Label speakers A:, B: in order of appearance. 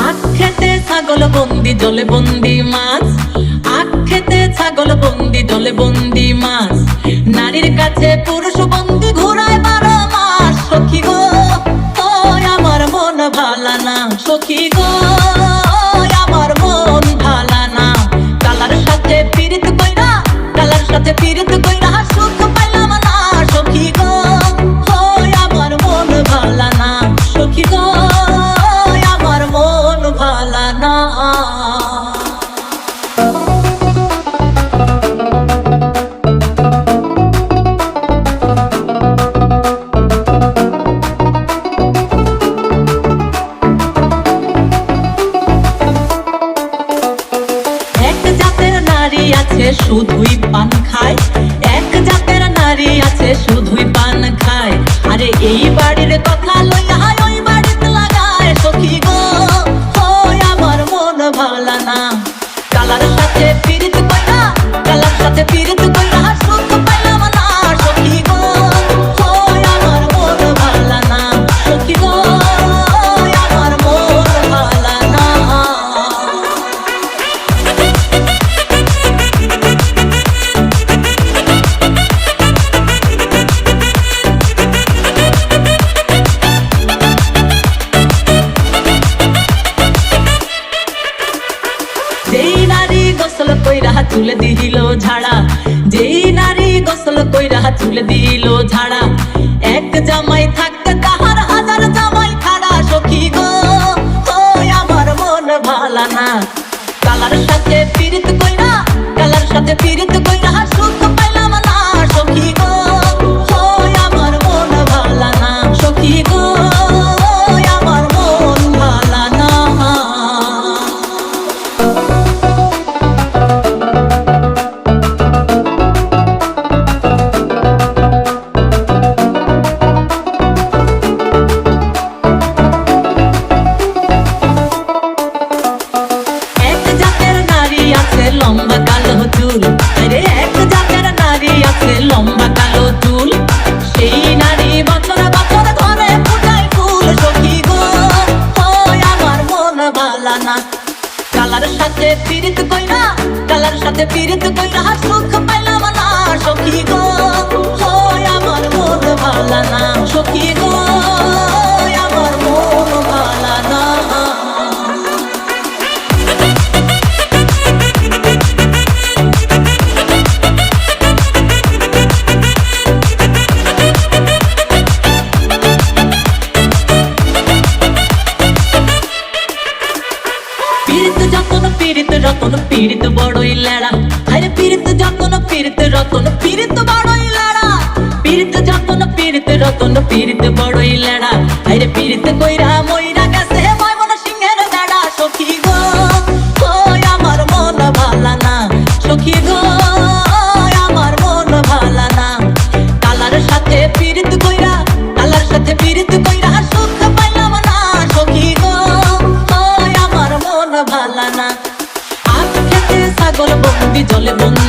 A: আখ খেতে ছাগল বন্দি জলে বন্দি মাছ, আখ খেতে ছাগল বন্দি জলে বন্দি মাছ, নারীর কাছে পুরুষ বন্দি ঘুরায় 12 মাস। সখী গো আমার মন ভালা না, সখী গো আমার মন ভালা না। কালার সাথে পীড়িত কইরা, কালার সাথে পীড়িত কইরা সুখ পাইলাম না। সখী গো আমার মন ভালা না, সখী গো আমার মন ভালা না। শুধুই পান খায়, এক জাতের নারী আছে শুধুই পান খায়। আরে এই বাড়ির কথা লইয়া ওই বাড়িতে লাগায়। সখী গো আমার মন ভালা না। কালার সাথে পীড়িত কইরা, কালার সাথে পীড়িত কইরা সুখ পাইলাম না। সখী গো আমার মন ভালা না, সখী গো আমার মন ভালা না। যেই নারী গোসল কইরা তুলে দিল ঝাড়া, যেই নারী গোসল কইরা তুলে দিল ঝাড়া, এক জামাই থাকতে তাহার 1000 জামাই খাড়া। সখী গো আমার মন ভালা না। কালার সাথে পীড়িত কইরা, কালার সাথে পীড়িত কইরা সুখ পাইলাম না। সখী গো আমার মন ভালা না, সখী গো আমার মন ভালা না। লম্বা কালো চুল, আরে এক জাতের নারী আছে লম্বা কালো চুল, সেই নারী বছর বছর ধরে ফুটায় ফুল। সখী গো আমার মন ভালা না। কালার সাথে পীড়িত কইরা, কালার সাথে পীড়িত কইরা সুখ পাইলাম না। সখী গো আমার মন ভালা না, সখী গো আমার মন ভালা না। পীড়িত যতন পীড়িত রতন পীড়িত বড়ই লেড়া, আরে পীড়িত যতন পীড়িত রতন পীড়িত বড়ই লেড়া, পীড়িত যতন পীড়িত রতন পীড়িত বড়ই লেড়া, আরে পীড়িত কইরা মইরা গেছে ময়মন সিংহের বেড়া। সখী গো আমার মন ভালা না, সখী গো আমার মন ভালা না। কালার সাথে পীড়িত কইরা, কালার সাথে পীড়িত কইরা সুখ পাইলাম না। সখী গো আমার মন ভালা না। আখ খেতে ছাগল বন্দি জলে বন্দি